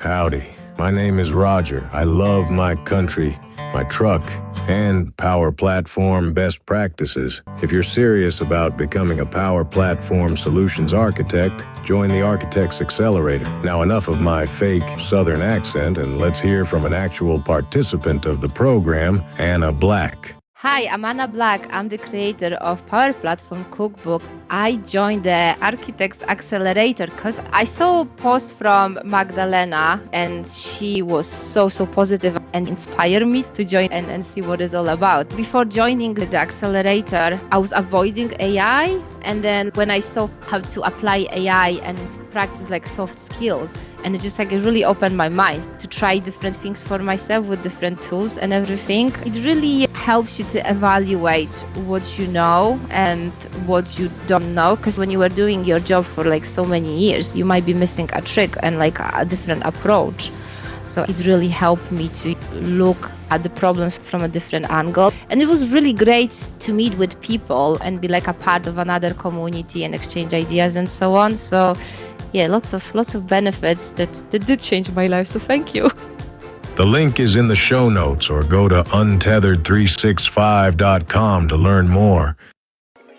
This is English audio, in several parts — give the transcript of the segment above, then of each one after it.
Howdy, my name is Roger. I love my country, my truck, and Power Platform best practices. If you're serious about becoming a Power Platform solutions architect, join the Architects Accelerator. Now enough of my fake Southern accent, and let's hear from an actual participant of the program, Anna Black. Hi, I'm Anna Black. I'm the creator of Power Platform Cookbook. I joined the Architects Accelerator because I saw a post from Magdalena and she was so positive and inspired me to join and see what it's all about. Before joining the accelerator, I was avoiding AI. And then when I saw how to apply AI and practice like soft skills, and it just like it really opened my mind to try different things for myself with different tools and everything. It really helps you to evaluate what you know and what you don't know, because when you are doing your job for like so many years, you might be missing a trick and like a different approach. So it really helped me to look at the problems from a different angle. And it was really great to meet with people and be like a part of another community and exchange ideas and so on. So yeah, lots of benefits that did change my life. So thank you. The link is in the show notes, or go to untethered365.com to learn more.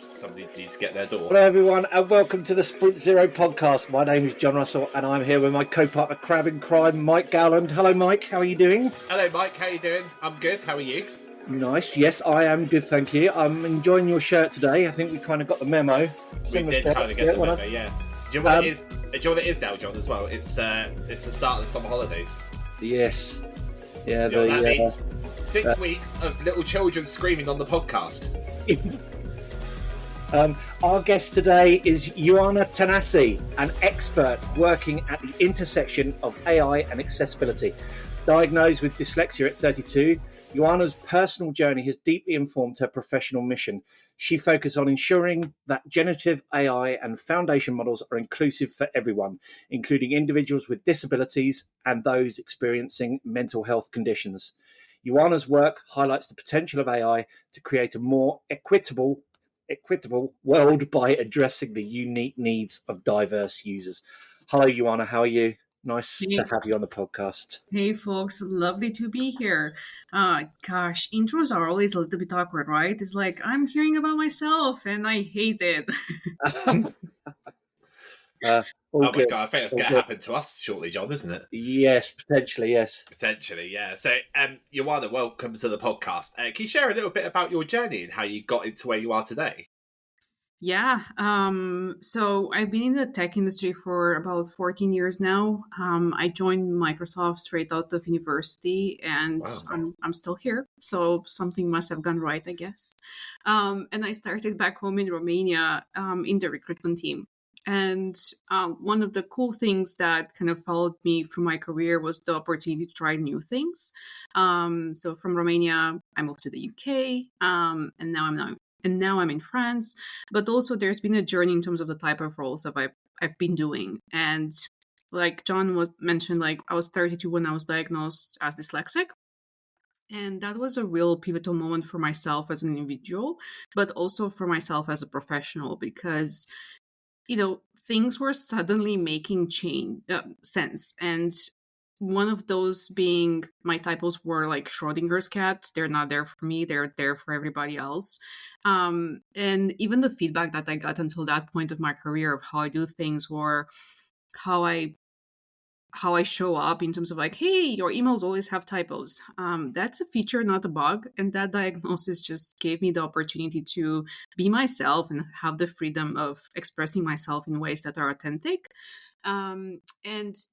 Somebody needs to get their door. Hello everyone, and welcome to the Sprint Zero podcast. My name is John Russell and I'm here with my co-partner crab in crime, Mike Gowland. Hello Mike, how are you doing? Hello Mike, how are you doing? I'm good, how are you? Nice, yes, I am good, thank you. I'm enjoying your shirt today. I think we kind of got the memo. We did kind of get the memo, yeah. Do you know what it is? Do you know what it is now, John, as well? It's the start of the summer holidays. Yes. Yeah, you know that means 6 weeks of little children screaming on the podcast. Our guest today is Ioana Tanase, an expert working at the intersection of AI and accessibility. Diagnosed with dyslexia at 32, Ioana's personal journey has deeply informed her professional mission. She focuses on ensuring that generative AI and foundation models are inclusive for everyone, including individuals with disabilities and those experiencing mental health conditions. Ioana's work highlights the potential of AI to create a more equitable world by addressing the unique needs of diverse users. Hello, Ioana. How are you? Nice to have you on the podcast. Hey, folks. Lovely to be here. Gosh, intros are always a little bit awkward, right? It's like, I'm hearing about myself and I hate it. Oh my God, I think that's going to happen to us shortly, John, isn't it? Yes, potentially, yes. Potentially, yeah. So, Ioana, welcome to the podcast. Can you share a little bit about your journey and how you got into where you are today? Yeah. So I've been in the tech industry for about 14 years now. I joined Microsoft straight out of university, and wow. I'm still here. So something must have gone right, I guess. And I started back home in Romania in the recruitment team. And one of the cool things that kind of followed me through my career was the opportunity to try new things. So from Romania, I moved to the UK, and now I'm in France. But also there's been a journey in terms of the type of roles that I've been doing. And like John mentioned, like I was 32 when I was diagnosed as dyslexic. And that was a real pivotal moment for myself as an individual, but also for myself as a professional, because things were suddenly making sense. And one of those being my typos were like Schrodinger's cat. They're not there for me. They're there for everybody else. And even the feedback that I got until that point of my career of how I do things, or how I show up in terms of like, hey, your emails always have typos. That's a feature, not a bug. And that diagnosis just gave me the opportunity to be myself and have the freedom of expressing myself in ways that are authentic. And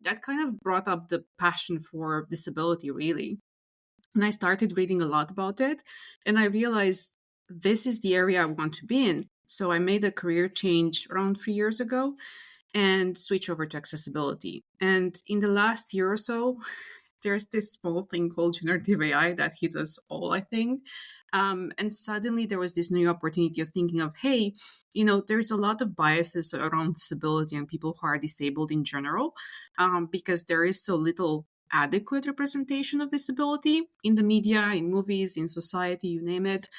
that kind of brought up the passion for disability, really. And I started reading a lot about it. And I realized this is the area I want to be in. So I made a career change around 3 years ago and switch over to accessibility. And in the last year or so, there's this small thing called generative AI that hit us all, I think. And suddenly there was this new opportunity of thinking of, hey, there's a lot of biases around disability and people who are disabled in general, because there is so little adequate representation of disability in the media, in movies, in society, you name it.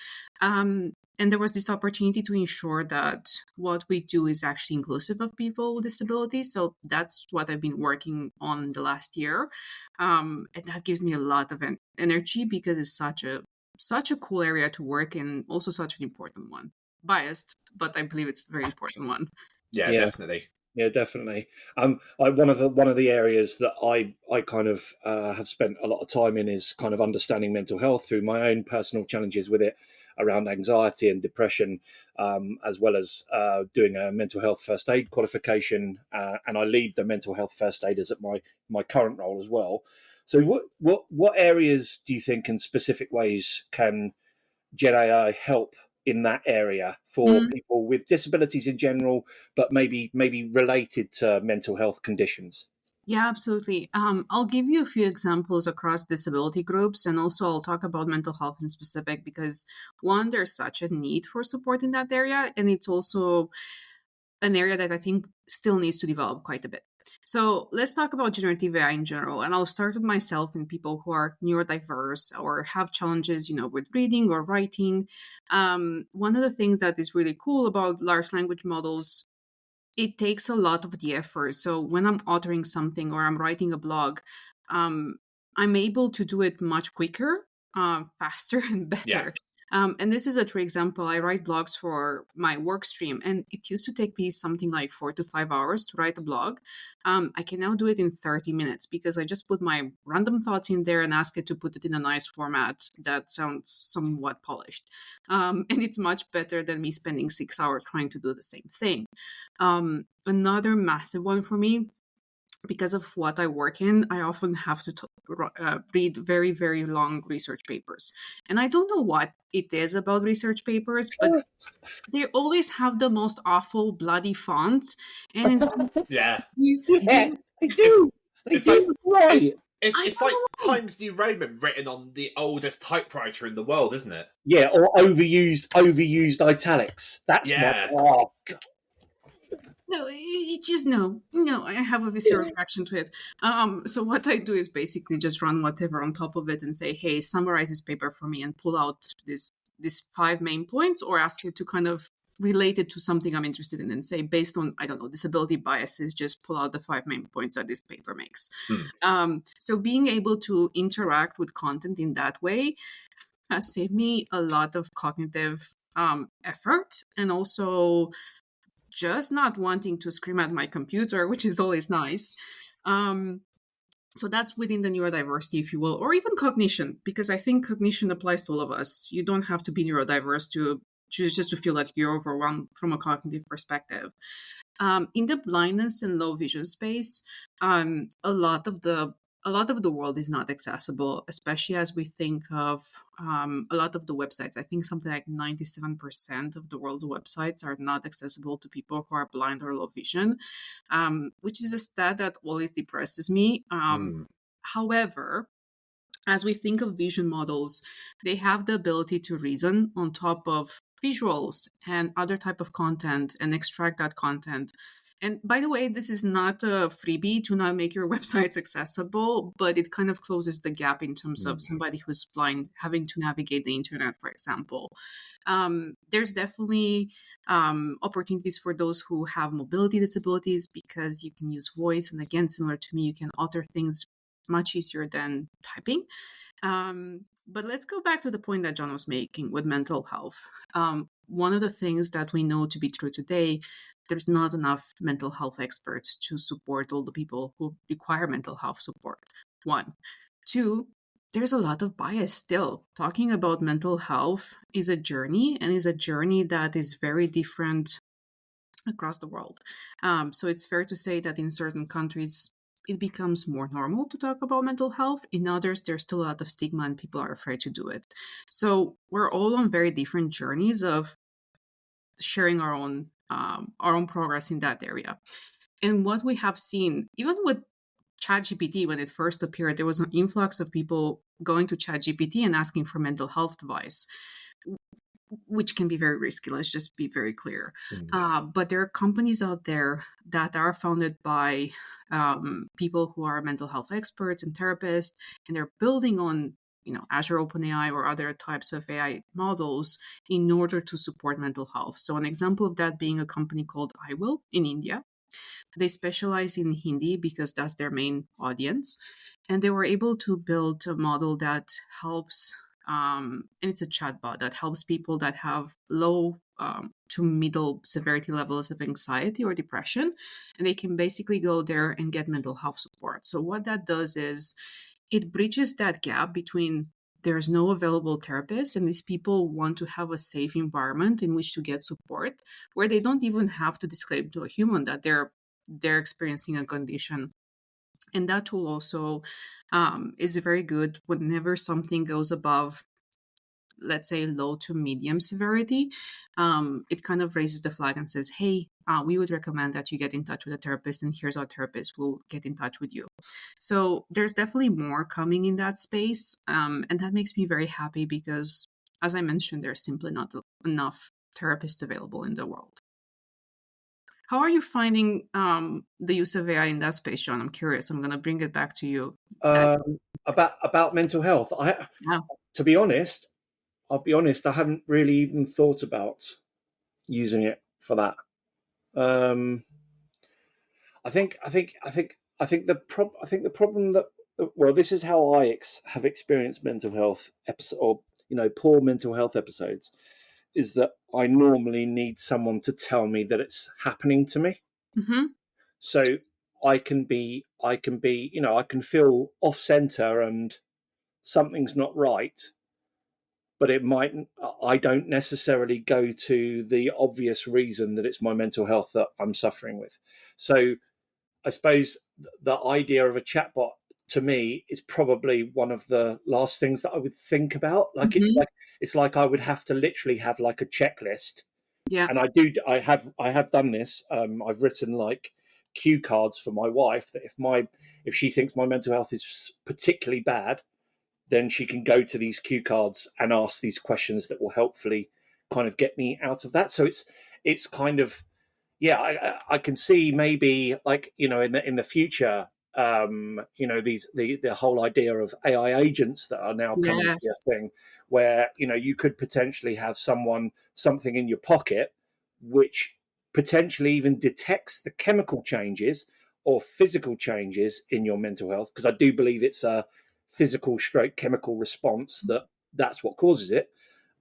And there was this opportunity to ensure that what we do is actually inclusive of people with disabilities. So that's what I've been working on the last year. And that gives me a lot of energy because it's such a cool area to work in, also such an important one. Biased, but I believe it's a very important one. Yeah, definitely. Yeah, definitely. One of the areas that I kind of have spent a lot of time in is kind of understanding mental health through my own personal challenges with it around anxiety and depression, as well as doing a mental health first aid qualification, and I lead the mental health first aiders at my current role as well. So, what areas do you think, in specific ways, can Gen AI help in that area for people with disabilities in general, but maybe related to mental health conditions? Yeah, absolutely. I'll give you a few examples across disability groups, and also I'll talk about mental health in specific because, one, there's such a need for support in that area, and it's also an area that I think still needs to develop quite a bit. So let's talk about generative AI in general, and I'll start with myself and people who are neurodiverse or have challenges, with reading or writing. One of the things that is really cool about large language models, it takes a lot of the effort. So when I'm authoring something or I'm writing a blog, um, I'm able to do it much quicker, faster, and better. Yeah. And this is a true example. I write blogs for my work stream, and it used to take me something like 4 to 5 hours to write a blog. I can now do it in 30 minutes because I just put my random thoughts in there and ask it to put it in a nice format that sounds somewhat polished. And it's much better than me spending 6 hours trying to do the same thing. Another massive one for me, because of what I work in, I often have to read very, very long research papers. And I don't know what it is about research papers, but they always have the most awful, bloody fonts. And Yeah. They do. It's They do. Right. It's like Times New Roman written on the oldest typewriter in the world, isn't it? Yeah, or overused italics. That's Yeah. God. No, it just no. I have a visceral reaction to it. So what I do is basically just run whatever on top of it and say, "Hey, summarize this paper for me," and pull out these 5 main points, or ask it to kind of relate it to something I'm interested in, and say, based on, I don't know, disability biases, just pull out the 5 main points that this paper makes. So being able to interact with content in that way has saved me a lot of cognitive effort, and also just not wanting to scream at my computer, which is always nice. So that's within the neurodiversity, if you will, or even cognition, because I think cognition applies to all of us. You don't have to be neurodiverse to just to feel that you're overwhelmed from a cognitive perspective. In the blindness and low vision space, a lot of the world is not accessible, especially as we think of a lot of the websites. I think something like 97% of the world's websites are not accessible to people who are blind or low vision, which is a stat that always depresses me. However, as we think of vision models, they have the ability to reason on top of visuals and other type of content and extract that content. And by the way, this is not a freebie to not make your websites accessible, but it kind of closes the gap in terms of somebody who's blind having to navigate the internet, for example. There's definitely opportunities for those who have mobility disabilities because you can use voice. And again, similar to me, you can author things much easier than typing. But let's go back to the point that John was making with mental health. One of the things that we know to be true today, there's not enough mental health experts to support all the people who require mental health support. 1. 2, there's a lot of bias still. Talking about mental health is a journey, and is a journey that is very different across the world. So it's fair to say that in certain countries, it becomes more normal to talk about mental health. In others, there's still a lot of stigma and people are afraid to do it. So we're all on very different journeys of sharing our own progress in that area. And what we have seen, even with ChatGPT, when it first appeared, there was an influx of people going to ChatGPT and asking for mental health advice. which can be very risky. Let's just be very clear. But there are companies out there that are founded by people who are mental health experts and therapists, and they're building on Azure OpenAI or other types of AI models in order to support mental health. So an example of that being a company called iWill in India. They specialize in Hindi because that's their main audience. And they were able to build a model that helps, and it's a chatbot that helps people that have low to middle severity levels of anxiety or depression. And they can basically go there and get mental health support. So what that does is it bridges that gap between there's no available therapist and these people want to have a safe environment in which to get support where they don't even have to disclaim to a human that they're experiencing a condition. And that tool also is very good whenever something goes above, let's say, low to medium severity. It kind of raises the flag and says, hey, we would recommend that you get in touch with a therapist, and here's our therapist will get in touch with you. So there's definitely more coming in that space. And that makes me very happy because, as I mentioned, there's simply not enough therapists available in the world. How are you finding the use of AI in that space, John? I'm curious. I'm going to bring it back to you. About mental health. To be honest, I'll be honest, I haven't really even thought about using it for that. I think the problem that, well, this is how I have experienced mental health or poor mental health episodes, is that I normally need someone to tell me that it's happening to me. Mm-hmm. So I can feel off center and something's not right, but I don't necessarily go to the obvious reason that it's my mental health that I'm suffering with. So I suppose the idea of a chatbot to me is probably one of the last things that I would think about. Like it's like I would have to literally have like a checklist. Yeah. And I have done this. I've written like cue cards for my wife that if she thinks my mental health is particularly bad, then she can go to these cue cards and ask these questions that will helpfully kind of get me out of that. So it's kind of, yeah, I can see maybe like, in the future, the whole idea of AI agents that are now coming to a thing where, you could potentially have something in your pocket, which potentially even detects the chemical changes or physical changes in your mental health. Because I do believe it's a physical stroke chemical response that's what causes it.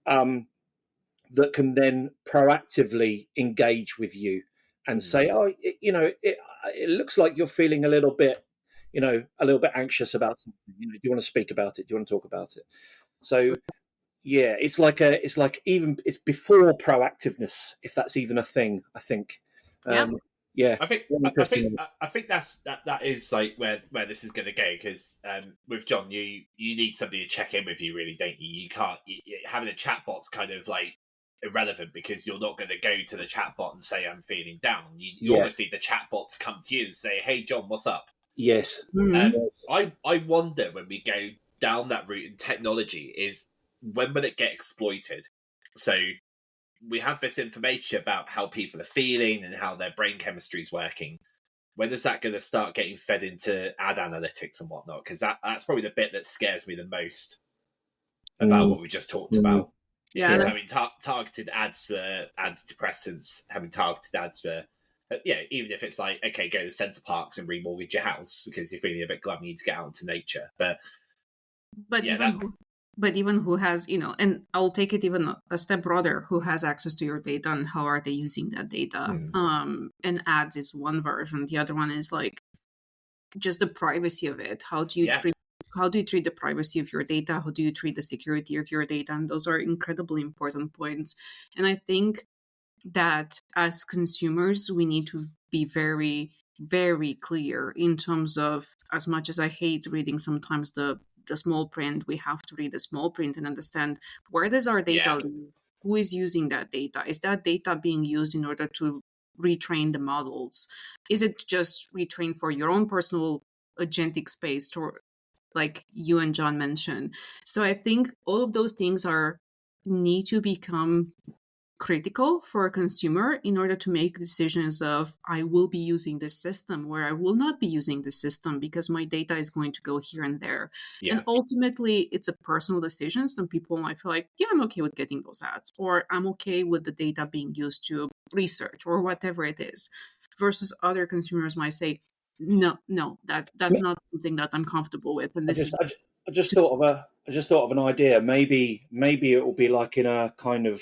That can then proactively engage with you and say, it looks like you're feeling a little bit anxious about something. Do you want to speak about it? Do you want to talk about it? So, yeah, it's before proactiveness, if that's even a thing, I think. Yeah. I think that is like where this is going to go, because with John, you need somebody to check in with you, really, don't you? You can't having a chatbot's kind of like irrelevant, because you're not going to go to the chatbot and say I'm feeling down. You almost need the chatbot to come to you and say, hey John, what's up? Yes. I wonder, when we go down that route in technology, is when will it get exploited? So we have this information about how people are feeling and how their brain chemistry is working. When is that going to start getting fed into ad analytics and whatnot? Because that's probably the bit that scares me the most about what we just talked about. Yeah, having targeted ads for antidepressants, having targeted ads for even if it's like, okay, go to Centre Parks and remortgage your house because you're feeling a bit glum, you need to get out into nature. But even who has, and I'll take it even a step broader, who has access to your data and how are they using that data? And ads is one version. The other one is like just the privacy of it. How do you treat the privacy of your data? How do you treat the security of your data? And those are incredibly important points. And I think that as consumers, we need to be very, very clear in terms of, as much as I hate reading sometimes the small print, we have to read the small print and understand, where does our data live? Who is using that data? Is that data being used in order to retrain the models? Is it just retrained for your own personal agentic space, like you and John mentioned? So I think all of those things are need to become critical for a consumer in order to make decisions of I will be using this system where I will not be using this system because my data is going to go here and there. Yeah. And ultimately it's a personal decision. Some people might feel like, yeah, I'm okay with getting those ads, or I'm okay with the data being used to research or whatever it is, versus other consumers might say, no, that's not something that I'm comfortable with. And this is I just thought of an idea. Maybe it will be like in a kind of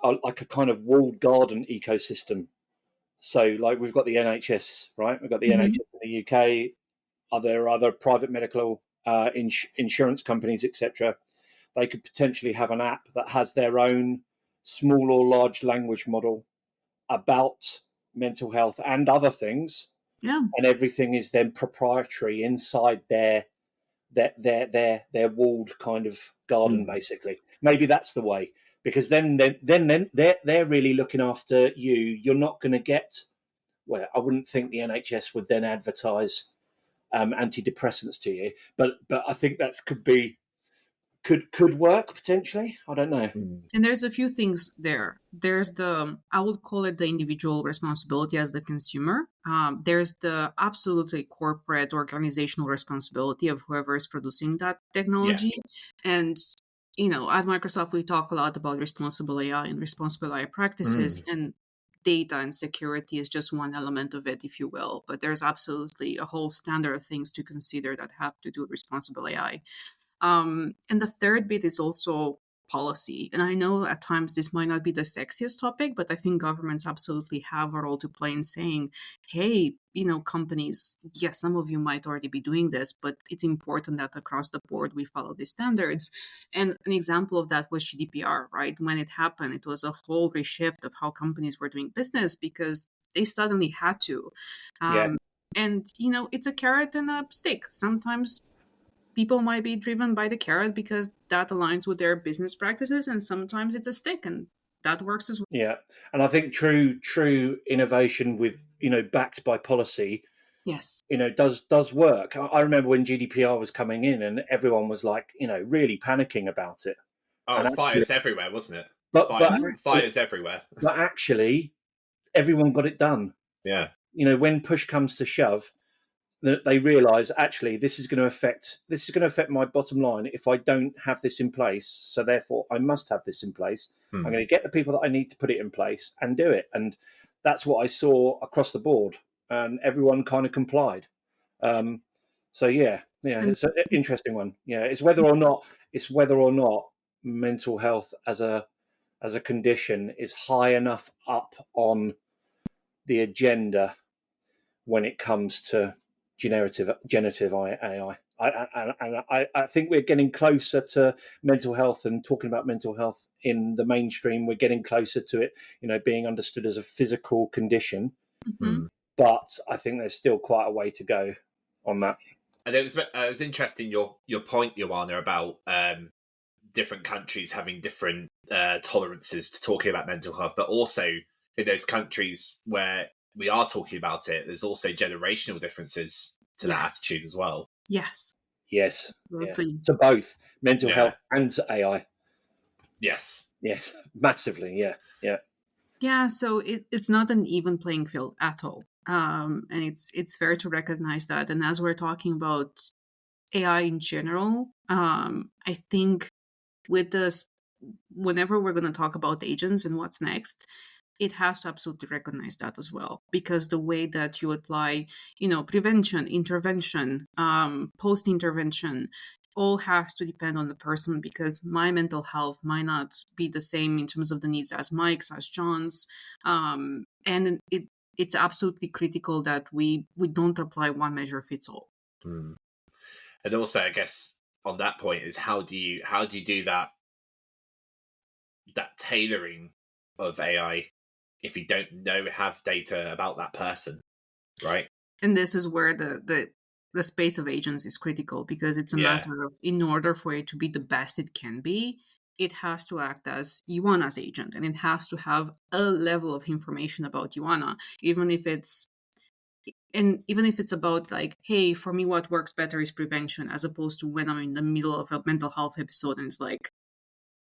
walled garden ecosystem. So, like we've got the NHS, right? We've got the NHS in the UK. Are there other private medical insurance companies, etc.? They could potentially have an app that has their own small or large language model about mental health and other things, and everything is then proprietary inside their walled kind of garden, basically. Maybe that's the way, because then they're really looking after you. You're not going to get. Well, I wouldn't think the NHS would then advertise antidepressants to you, but I think that could work potentially. I don't know. And there's a few things there. There's I would call it the individual responsibility as the consumer. There's the absolutely corporate organizational responsibility of whoever is producing that technology. And, at Microsoft, we talk a lot about responsible AI and responsible AI practices, and data and security is just one element of it, if you will. But there's absolutely a whole standard of things to consider that have to do with responsible AI. And the third bit is also policy. And I know at times this might not be the sexiest topic, but I think governments absolutely have a role to play in saying, hey, companies, yes, some of you might already be doing this, but it's important that across the board we follow these standards. And an example of that was GDPR, right? When it happened, it was a whole reshift of how companies were doing business because they suddenly had to. And, it's a carrot and a stick. Sometimes people might be driven by the carrot because that aligns with their business practices, and sometimes it's a stick, and that works as well. Yeah, and I think true innovation with backed by policy, yes, does work. I remember when GDPR was coming in, and everyone was like, really panicking about it. Oh, and fires everywhere, wasn't it? Fires everywhere. But actually, everyone got it done. Yeah. When push comes to shove, they realise actually this is going to affect my bottom line if I don't have this in place. So therefore, I must have this in place. I'm going to get the people that I need to put it in place and do it. And that's what I saw across the board, and everyone kind of complied. So yeah, it's an interesting one. Yeah, it's whether or not mental health as a condition is high enough up on the agenda when it comes to generative AI. I think we're getting closer to mental health and talking about mental health in the mainstream. We're getting closer to it, being understood as a physical condition. But I think there's still quite a way to go on that. And it was interesting your point, Ioana, about different countries having different tolerances to talking about mental health, but also in those countries where we are talking about it, there's also generational differences to that attitude as well. Yes. Yeah. To both mental health and to AI. Yes, massively. Yeah. So it's not an even playing field at all, and it's fair to recognize that. And as we're talking about AI in general, I think with this, whenever we're going to talk about agents and what's next, it has to absolutely recognize that as well, because the way that you apply, prevention, intervention, post-intervention, all has to depend on the person, because my mental health might not be the same in terms of the needs as Mike's, as John's, and it's absolutely critical that we don't apply one measure fits all. And also, I guess on that point is how do you do that tailoring of AI if you don't have data about that person, right? And this is where the space of agents is critical, because it's a matter of, in order for it to be the best it can be, it has to act as Ioana's agent, and it has to have a level of information about Ioana, even if it's about like, hey, for me what works better is prevention, as opposed to when I'm in the middle of a mental health episode and it's like,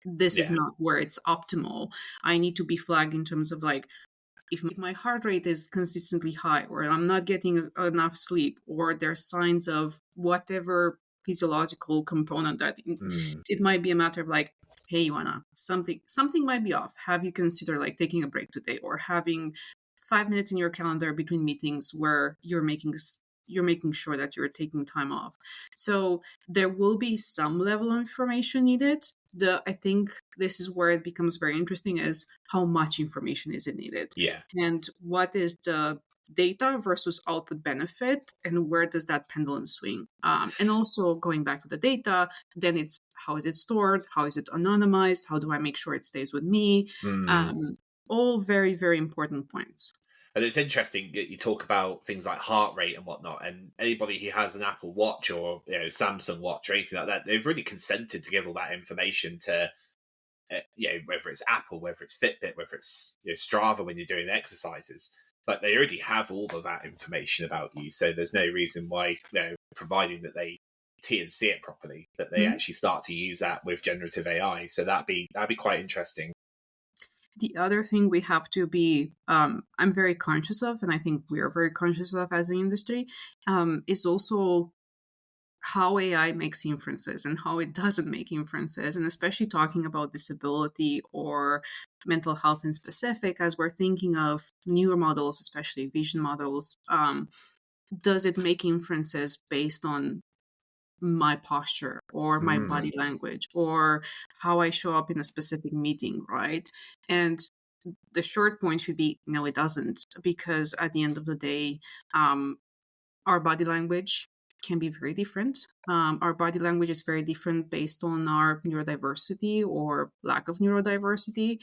this is not where it's optimal. I need to be flagged in terms of like, if my heart rate is consistently high, or I'm not getting enough sleep, or there's signs of whatever physiological component, that it might be a matter of like, hey, Ioana, something might be off. Have you considered like taking a break today, or having 5 minutes in your calendar between meetings where you're making sure that you're taking time off? So there will be some level of information needed. I think this is where it becomes very interesting, is how much information is it needed? And what is the data versus output benefit, and where does that pendulum swing? And also going back to the data, then it's how is it stored? How is it anonymized? How do I make sure it stays with me? All very, very important points. And it's interesting that you talk about things like heart rate and whatnot, and anybody who has an Apple Watch or Samsung Watch or anything like that, they've really consented to give all that information to, whether it's Apple, whether it's Fitbit, whether it's Strava when you're doing exercises. But they already have all of that information about you, so there's no reason why, providing that they T&C it properly, that they actually start to use that with generative AI. So that'd be quite interesting. The other thing we have to be, I'm very conscious of, and I think we are very conscious of as an industry, is also how AI makes inferences and how it doesn't make inferences, and especially talking about disability or mental health in specific, as we're thinking of newer models, especially vision models. Does it make inferences based on my posture or my body language or how I show up in a specific meeting, right? And the short point should be, no, it doesn't, because at the end of the day, our body language can be very different. Our body language is very different based on our neurodiversity or lack of neurodiversity.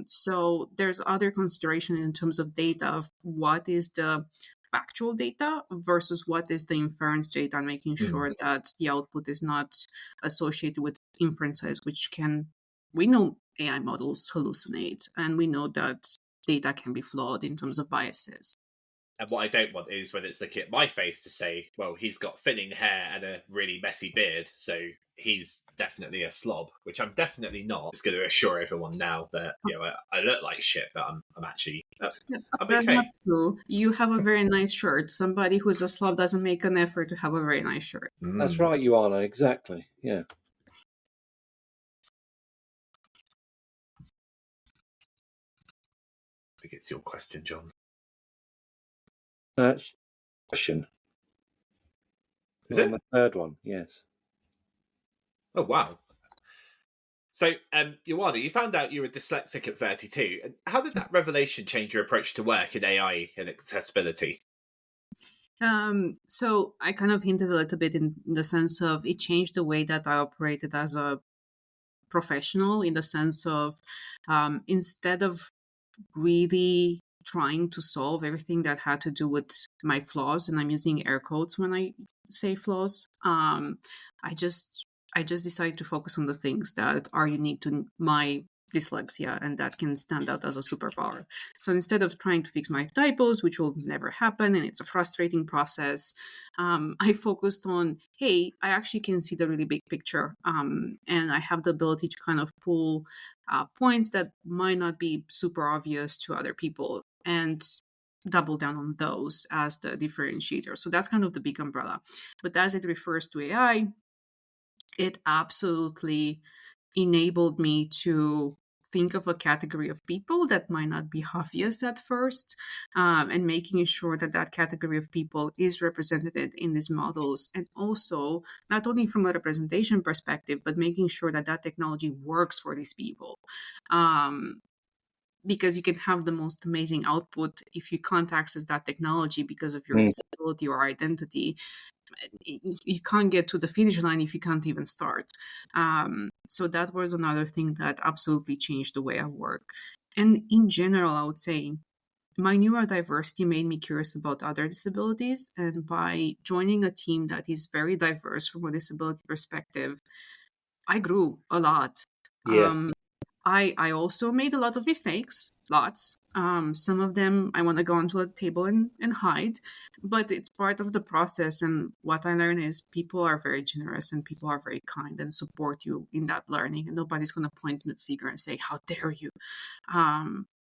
So there's other consideration in terms of data of what is the factual data versus what is the inference data, and making sure that the output is not associated with inferences, which we know AI models hallucinate, and we know that data can be flawed in terms of biases. And what I don't want is when it's looking at my face to say, well, he's got thinning hair and a really messy beard, so he's definitely a slob, which I'm definitely not. Just going to assure everyone now that I look like shit, but I'm actually I'm That's okay. not true. You have a very nice shirt. Somebody who's a slob doesn't make an effort to have a very nice shirt. That's right, Ioana, exactly. Yeah. I think it's your question, John. Question. Is it? The third one, yes. Oh, wow. So, Ioana, you found out you were dyslexic at 32. How did that revelation change your approach to work in AI and accessibility? So I kind of hinted a little bit in the sense of it changed the way that I operated as a professional, in the sense of instead of really trying to solve everything that had to do with my flaws, and I'm using air quotes when I say flaws, I just decided to focus on the things that are unique to my dyslexia and that can stand out as a superpower. So instead of trying to fix my typos, which will never happen and it's a frustrating process, I focused on, hey, I actually can see the really big picture, and I have the ability to kind of pull points that might not be super obvious to other people and double down on those as the differentiator. So that's kind of the big umbrella. But as it refers to AI, it absolutely enabled me to think of a category of people that might not be obvious at first, and making sure that that category of people is represented in these models. And also, not only from a representation perspective, but making sure that that technology works for these people. Because you can have the most amazing output if you can't access that technology because of your disability or identity. You can't get to the finish line if you can't even start. So that was another thing that absolutely changed the way I work. And in general, I would say my neurodiversity made me curious about other disabilities. And by joining a team that is very diverse from a disability perspective, I grew a lot. Yeah. I also made a lot of mistakes, lots. Some of them I want to go onto a table and hide, but it's part of the process. And what I learn is people are very generous and people are very kind and support you in that learning. And nobody's going to point in the finger and say, "How dare you?"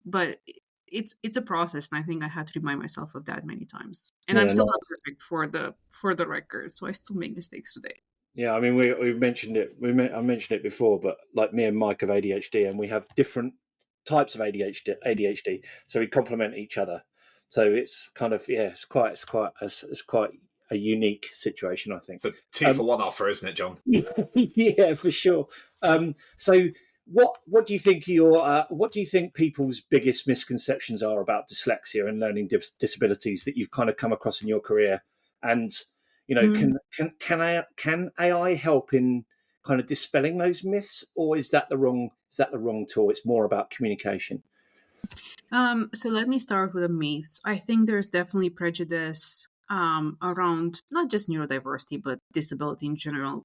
But it's a process, and I think I had to remind myself of that many times. And I'm still not perfect for the record, so I still make mistakes today. Yeah, I mean, we've mentioned it. I mentioned it before, but like me and Mike have ADHD, and we have different types of ADHD, so we complement each other. So it's kind of it's quite a unique situation, I think. So 2 for 1 offer, isn't it, John? Yeah, for sure. So what do you think what do you think people's biggest misconceptions are about dyslexia and learning disabilities that you've kind of come across in your career? And can AI help in kind of dispelling those myths, or is that the wrong tool? It's more about communication. So let me start with the myths. I think there's definitely prejudice around not just neurodiversity, but disability in general,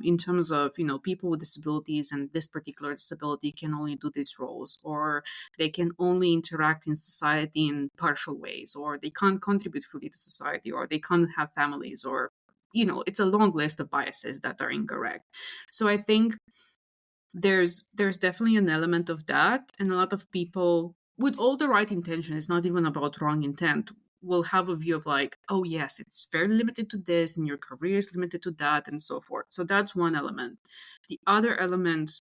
in terms of, people with disabilities and this particular disability can only do these roles, or they can only interact in society in partial ways, or they can't contribute fully to society, or they can't have families, or, it's a long list of biases that are incorrect. So I think there's definitely an element of that, and a lot of people with all the right intention, it's not even about wrong intent, will have a view of like, oh yes, it's very limited to this and your career is limited to that and so forth. So that's one element. The other element,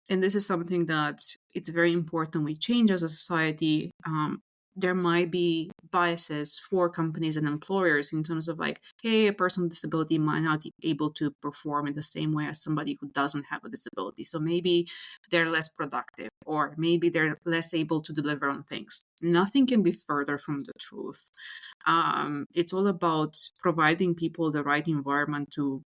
and this is something that it's very important we change as a society, there might be biases for companies and employers in terms of like, hey, a person with disability might not be able to perform in the same way as somebody who doesn't have a disability. So maybe they're less productive, or maybe they're less able to deliver on things. Nothing can be further from the truth. It's all about providing people the right environment to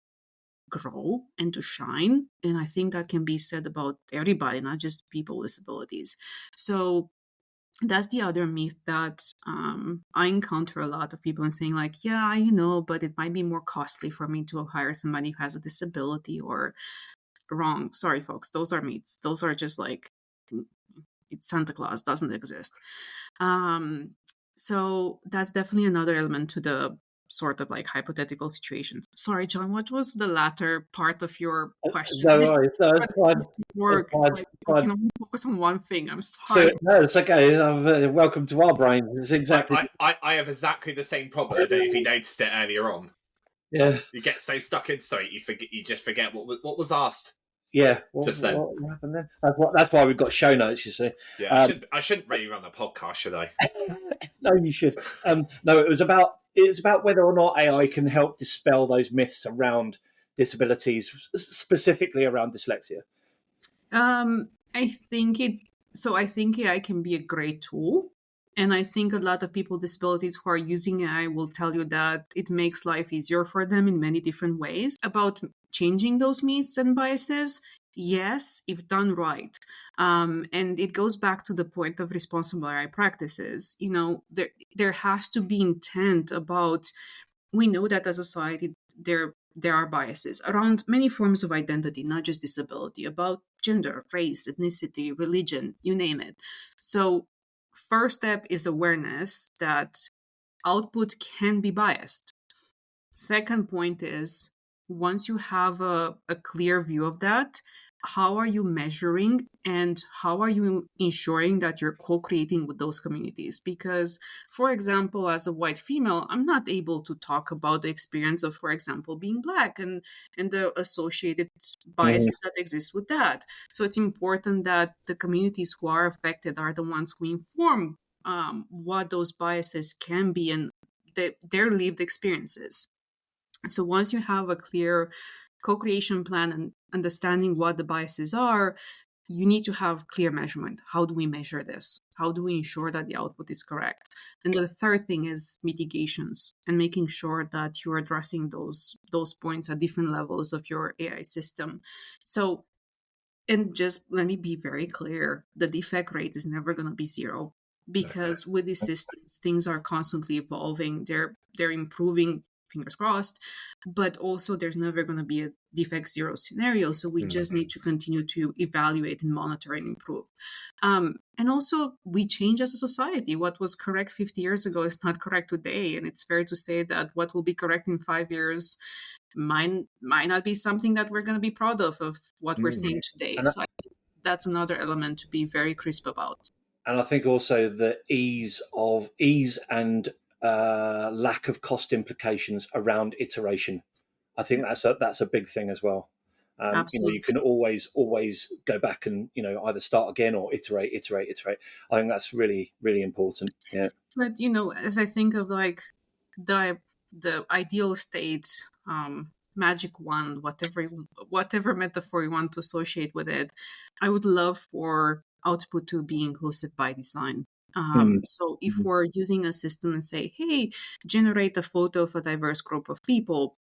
grow and to shine. And I think that can be said about everybody, not just people with disabilities. So that's the other myth that I encounter a lot of people saying like, yeah, but it might be more costly for me to hire somebody who has a disability, or wrong. Sorry, folks. Those are myths. Those are just like, it's Santa Claus doesn't exist. So that's definitely another element to the sort of like hypothetical situation. Sorry, John, what was the latter part of your question? No, it's fine. Work. I can only focus on one thing. I'm sorry. So, no, it's okay. Welcome to our brain. It's exactly. I have exactly the same problem. I don't know if you noticed it earlier on. Yeah. You get so stuck in something, you just forget what was asked. Yeah. Just then. What happened then? That's why we've got show notes, you see. Yeah, I shouldn't really run the podcast, should I? No, you should. No, it was about whether or not AI can help dispel those myths around disabilities, specifically around dyslexia. I think AI can be a great tool. And I think a lot of people with disabilities who are using AI will tell you that it makes life easier for them in many different ways. About changing those myths and biases, yes, if done right. And it goes back to the point of responsible AI practices. There has to be intent about, we know that as a society, there are biases around many forms of identity, not just disability, about gender, race, ethnicity, religion, you name it. So first step is awareness that output can be biased. Second point is, once you have a clear view of that, how are you measuring and how are you ensuring that you're co-creating with those communities? Because, for example, as a white female, I'm not able to talk about the experience of, for example, being Black and the associated biases that exist with that. So it's important that the communities who are affected are the ones who inform what those biases can be and their lived experiences. So once you have a clear co-creation plan and understanding what the biases are, you need to have clear measurement. How do we measure this? How do we ensure that the output is correct? And the third thing is mitigations and making sure that you're addressing those points at different levels of your AI system. So, and just let me be very clear, the defect rate is never going to be zero, because with these systems, things are constantly evolving. They're improving fingers crossed, but also there's never going to be a defect zero scenario. So we just need to continue to evaluate and monitor and improve. And also we change as a society. What was correct 50 years ago is not correct today. And it's fair to say that what will be correct in 5 years might not be something that we're going to be proud of what we're saying today. And so I think that's another element to be very crisp about. And I think also the ease and lack of cost implications around iteration. I think that's a big thing as well. You can always go back and either start again or iterate. I think that's really, really important. Yeah. But as I think of like the ideal state, magic wand, whatever metaphor you want to associate with it, I would love for output to be inclusive by design. So if we're using a system and say, hey, generate a photo of a diverse group of people,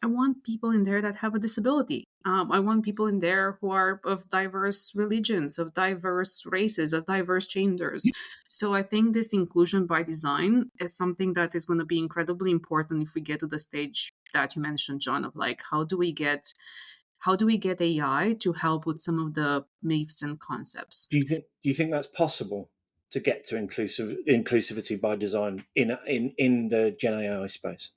I want people in there that have a disability. I want people in there who are of diverse religions, of diverse races, of diverse genders. So I think this inclusion by design is something that is going to be incredibly important if we get to the stage that you mentioned, John, of like, how do we get AI to help with some of the myths and concepts? Do you think that's possible to get to inclusivity by design in the Gen AI space?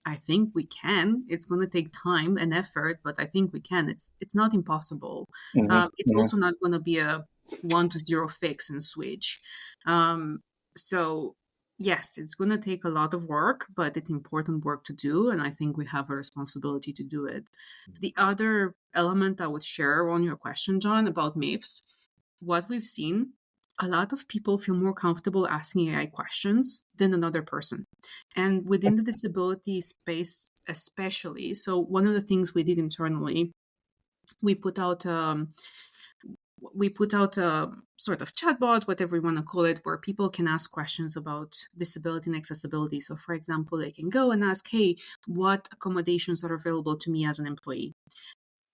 I think we can. It's going to take time and effort, but I think we can. It's not impossible. It's also not going to be a 1 to 0 fix and switch. So yes, it's going to take a lot of work, but it's important work to do, and I think we have a responsibility to do it. The other element I would share on your question, John, about myths, what we've seen, a lot of people feel more comfortable asking AI questions than another person. And within the disability space especially, so one of the things we did internally, we put out a sort of chatbot, whatever you want to call it, where people can ask questions about disability and accessibility. So for example, they can go and ask, hey, what accommodations are available to me as an employee?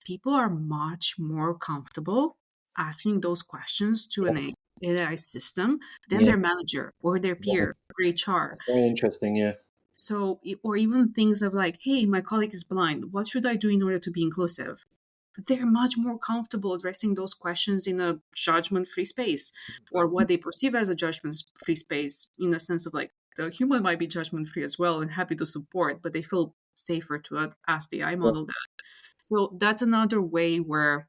People are much more comfortable asking those questions to an AI system than their manager or their peer or HR. Very interesting, yeah. So, or even things of like, hey, my colleague is blind. What should I do in order to be inclusive? They're much more comfortable addressing those questions in a judgment-free space, or what they perceive as a judgment-free space, in the sense of like, the human might be judgment-free as well and happy to support, but they feel safer to ask the AI model that. So that's another way where,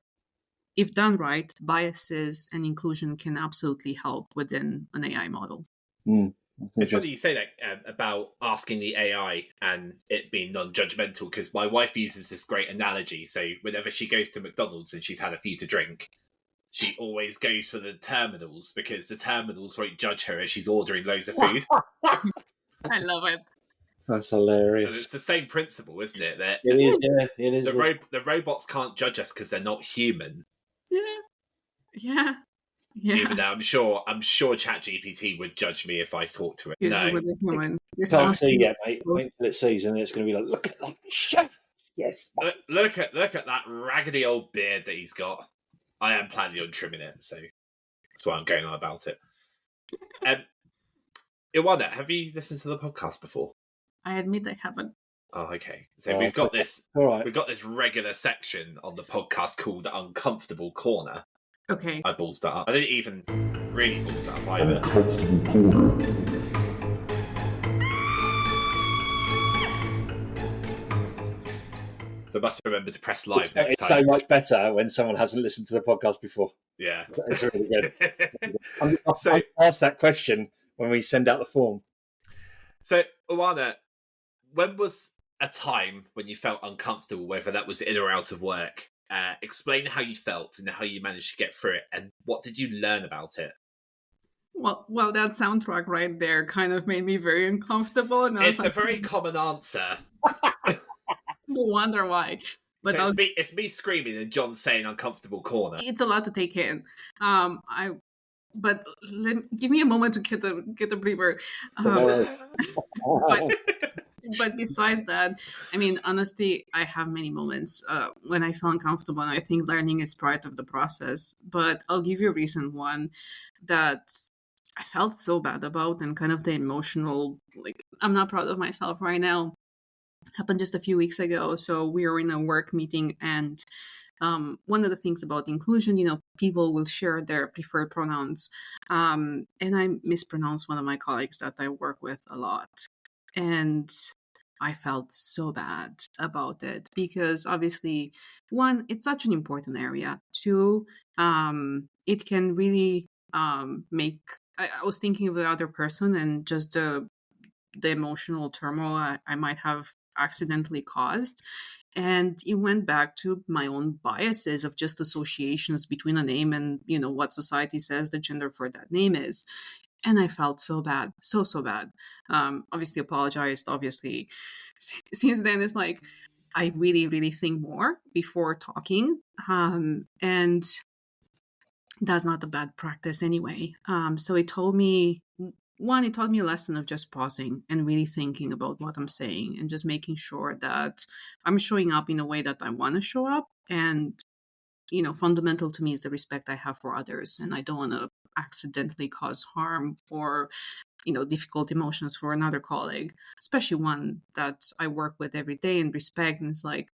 if done right, biases and inclusion can absolutely help within an AI model. It's funny you say that about asking the AI and it being non-judgmental, because my wife uses this great analogy. So whenever she goes to McDonald's and she's had a few to drink, she always goes for the terminals, because the terminals won't judge her as she's ordering loads of food. I love it. That's hilarious. And it's the same principle, isn't it? That it is. Yeah, it is. The robots can't judge us because they're not human. Yeah. Even though I'm sure ChatGPT would judge me if I talked to it. No, with a human. Can't see yet, mate. Wait till it sees, and it's going to be like, look at that chef. Yes. Look at that raggedy old beard that he's got. I am planning on trimming it, so that's why I'm going on about it. Ioana, have you listened to the podcast before? I admit I haven't. Oh, okay. So we've got this. All right. We've got this regular section on the podcast called the Uncomfortable Corner. Okay. I balls that up. I didn't even really balls that up either. So I must remember to press live next time. It's so much better when someone hasn't listened to the podcast before. Yeah. It's really good. I'll ask that question when we send out the form. So, Ioana, when was a time when you felt uncomfortable, whether that was in or out of work? Explain how you felt and how you managed to get through it, and what did you learn about it? Well, that soundtrack right there kind of made me very uncomfortable. And it's a very common answer. No wonder why. But so it's me screaming and John saying "uncomfortable corner." It's a lot to take in. But give me a moment to get the breather. But besides that, I mean, honestly, I have many moments when I feel uncomfortable, and I think learning is part of the process. But I'll give you a recent one that I felt so bad about, and kind of the emotional, like, I'm not proud of myself right now. happened just a few weeks ago. So we were in a work meeting, and one of the things about inclusion, people will share their preferred pronouns. And I mispronounced one of my colleagues that I work with a lot. And I felt so bad about it because obviously, one, it's such an important area. Two, it can really make. I was thinking of the other person and just the emotional turmoil I might have accidentally caused. And it went back to my own biases of just associations between a name and, what society says the gender for that name is. And I felt so bad, so bad. Obviously apologized. Obviously, since then, it's like, I really, really think more before talking. And that's not a bad practice anyway. So it taught me a lesson of just pausing and really thinking about what I'm saying and just making sure that I'm showing up in a way that I want to show up. And, fundamental to me is the respect I have for others. And I don't want to accidentally cause harm or, difficult emotions for another colleague, especially one that I work with every day and respect. And it's like,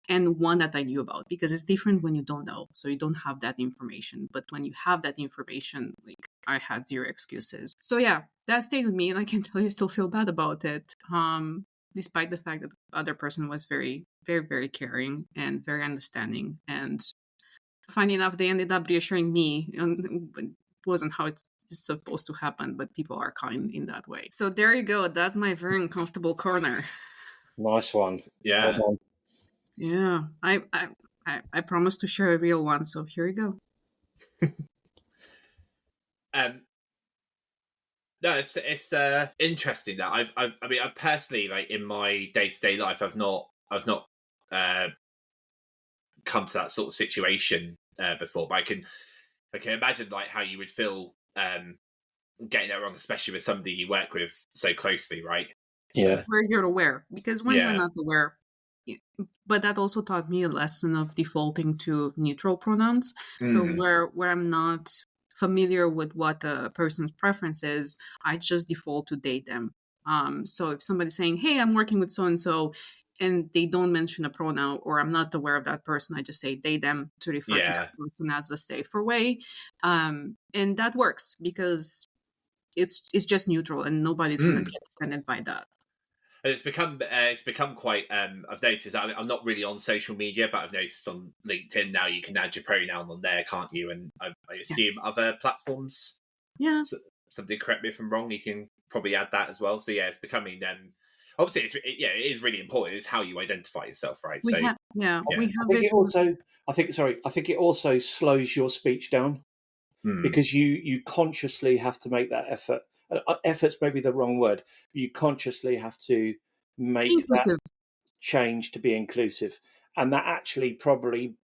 and one that I knew about, because it's different when you don't know. So you don't have that information. But when you have that information, like, I had zero excuses. So yeah, that stayed with me. And I can tell you, I still feel bad about it. Despite the fact that the other person was very, very, very caring and very understanding. And funny enough, they ended up reassuring me. And it wasn't how it's supposed to happen, but people are kind in that way. So there you go. That's my very uncomfortable corner. Nice one. Yeah. Well yeah. I promised to share a real one, so here you go. No, it's interesting that I've personally, like, in my day-to-day life, I've not come to that sort of situation before, but I can imagine, like, how you would feel getting that wrong, especially with somebody you work with so closely, right? Yeah. Where you're aware, because when you're not aware, but that also taught me a lesson of defaulting to neutral pronouns. So where I'm not familiar with what a person's preference is, I just default to they, them. So if somebody's saying, hey, I'm working with so-and-so, and they don't mention a pronoun, or I'm not aware of that person, I just say they, them to refer to that person as a safer way. And that works because it's just neutral and nobody's going to get offended by that. And it's become quite. I've noticed. I'm not really on social media, but I've noticed on LinkedIn now you can add your pronoun on there, can't you? And I assume other platforms. Yeah. So, somebody correct me if I'm wrong. You can probably add that as well. So yeah, it's becoming. Obviously, it is really important. It's how you identify yourself, right? We have I think it also slows your speech down because you consciously have to make that effort. Effort's maybe the wrong word. But you consciously have to make that change to be inclusive, and that actually probably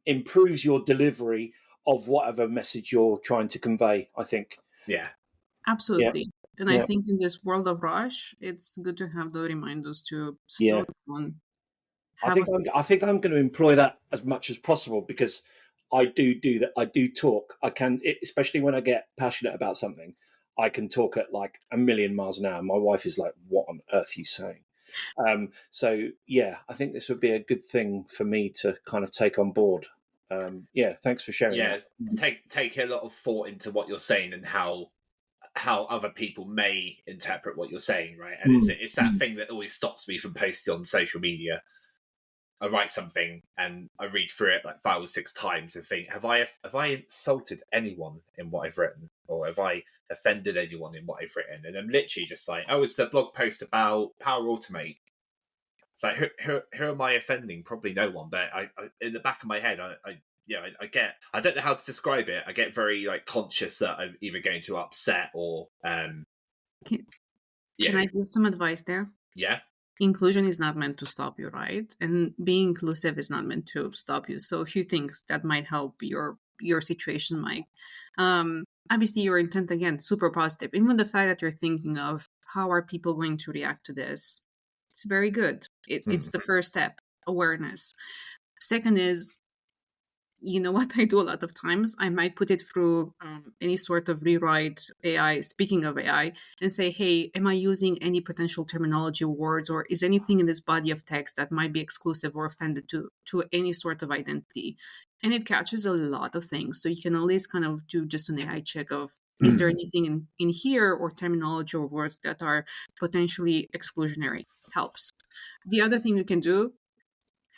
improves your delivery of whatever message you're trying to convey, I think. Yeah. Absolutely. Yeah. And I think in this world of rush, it's good to have the reminders to slow down. I think I'm going to employ that as much as possible because I do that. I do talk. I can, especially when I get passionate about something, I can talk at like a million miles an hour. My wife is like, "What on earth are you saying?" So yeah, I think this would be a good thing for me to kind of take on board. Thanks for sharing. Yeah, take a lot of thought into what you're saying and how other people may interpret what you're saying, right? And it's that thing that always stops me from posting on social media. I write something and I read through it like 5 or 6 times and think, have I insulted anyone in what I've written, or have I offended anyone in what I've written? And I'm literally just like, it's the blog post about Power Automate. It's like, who am I offending? Probably no one. But I in the back of my head, I get, I don't know how to describe it. I get very like conscious that I'm either going to upset or Can I give some advice there? Yeah. Inclusion is not meant to stop you, right? And being inclusive is not meant to stop you. So a few things that might help your situation, Mike. Obviously, your intent, again, super positive. Even the fact that you're thinking of how are people going to react to this, it's very good. It's the first step, awareness. Second is you know what I do a lot of times? I might put it through any sort of rewrite AI, speaking of AI, and say, hey, am I using any potential terminology or words, or is anything in this body of text that might be exclusive or offended to any sort of identity? And it catches a lot of things. So you can always kind of do just an AI check of, is there anything in here or terminology or words that are potentially exclusionary? Helps. The other thing you can do,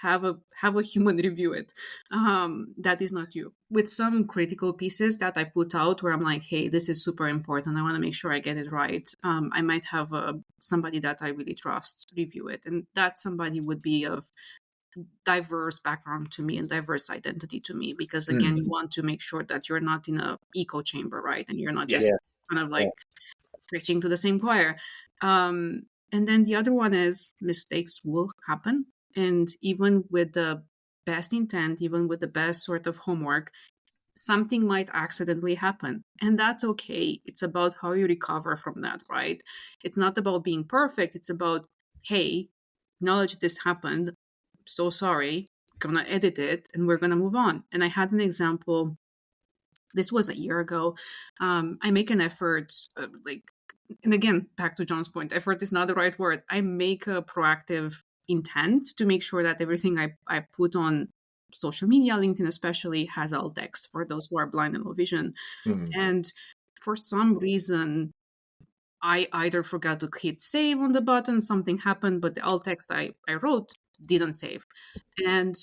have a human review it. That is not you. With some critical pieces that I put out where I'm like, hey, this is super important, I want to make sure I get it right. I might have somebody that I really trust review it, and that somebody would be of diverse background to me and diverse identity to me, because again, you want to make sure that you're not in a echo chamber, right? And you're not just kind of like preaching to the same choir. And then the other one is mistakes will happen. And even with the best intent, even with the best sort of homework, something might accidentally happen. And that's okay. It's about how you recover from that, right? It's not about being perfect. It's about, hey, acknowledge this happened. So sorry. Gonna edit it and we're gonna move on. And I had an example. This was a year ago. I make an effort, and again, back to John's point, effort is not the right word. I make a proactive intent to make sure that everything I put on social media, LinkedIn especially, has alt text for those who are blind and low vision. And for some reason, I either forgot to hit save on the button, something happened, but the alt text I wrote didn't save. And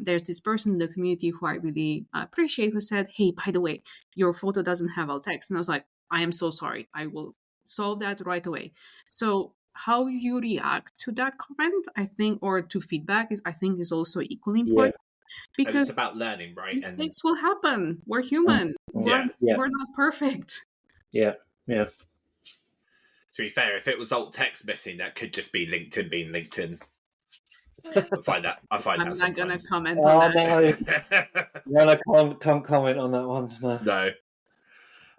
there's this person in the community who I really appreciate who said, hey, by the way, your photo doesn't have alt text. And I was like, I am so sorry. I will solve that right away. So how you react to that comment, I think, or to feedback is also equally important. Because it's about learning, right? Mistakes will happen. We're human. We're not perfect. Yeah. To be fair, if it was alt text missing, that could just be LinkedIn being LinkedIn. I find that I'm not going to comment on that. No, I can't comment on that one. No.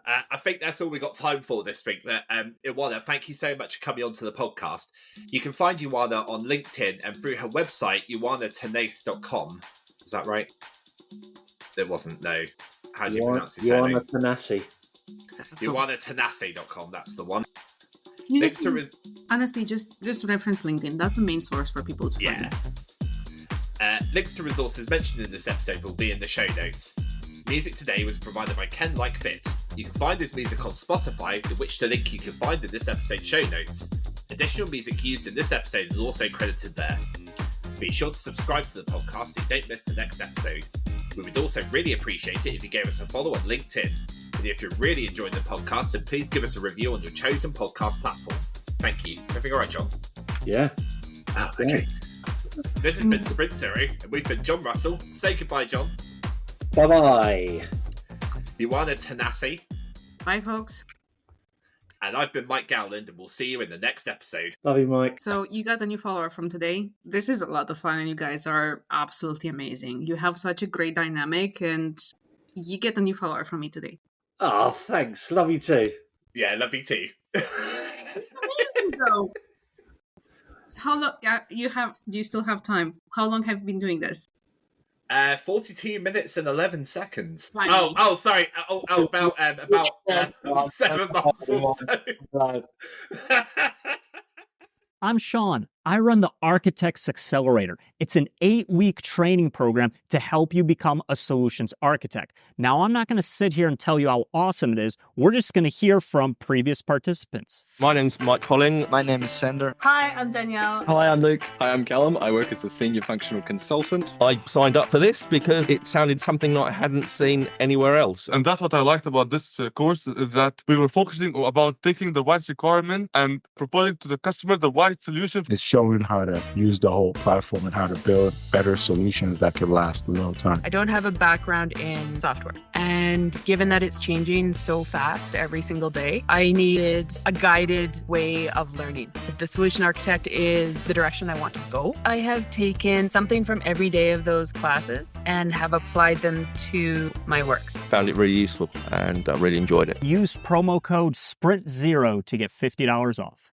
I think that's all we got time for this week. Ioana, thank you so much for coming onto the podcast. You can find Ioana on LinkedIn and through her website, ioanatanase.com. Was that right? It wasn't, no. How do you pronounce your surname? Ioana Tanase. ioanatanase.com, that's the one. Honestly, just reference LinkedIn. That's the main source for people to find. Links to resources mentioned in this episode will be in the show notes. Music today was provided by Ken Like Fit. You can find his music on Spotify, which the link you can find in this episode's show notes. Additional music used in this episode is also credited there. Be sure to subscribe to the podcast so you don't miss the next episode. We would also really appreciate it if you gave us a follow on LinkedIn. And if you're really enjoying the podcast, then please give us a review on your chosen podcast platform. Thank you. Everything all right, John? Yeah. Oh, okay. This has been Sprint Zero, and we've been John Russell. Say goodbye, John. Bye-bye. Ioana Tanase. Bye, folks. And I've been Mike Gowland, and we'll see you in the next episode. Love you, Mike. So you got a new follower from today. This is a lot of fun, and you guys are absolutely amazing. You have such a great dynamic, and you get a new follower from me today. Oh, thanks. Love you too. Yeah, love you too. Amazing, though. So how long? Do you still have time? How long have you been doing this? 42 minutes and 11 seconds. Finally. Oh, sorry. About 7 months or so. I'm Sean. I run the Architects Accelerator. It's an 8-week training program to help you become a solutions architect. Now, I'm not going to sit here and tell you how awesome it is. We're just going to hear from previous participants. My name's Mike Colling. My name is Sander. Hi, I'm Danielle. Hi, I'm Luke. Hi, I'm Callum. I work as a senior functional consultant. I signed up for this because it sounded something that I hadn't seen anywhere else. And that's what I liked about this course, is that we were focusing about taking the right requirement and proposing to the customer the right solution. It's showing how to use the whole platform and how to build better solutions that could last a long time. I don't have a background in software, and given that it's changing so fast every single day, I needed a guided way of learning. If the solution architect is the direction I want to go, I have taken something from every day of those classes and have applied them to my work. Found it really useful and really enjoyed it. Use promo code SPRINT0 to get $50 off.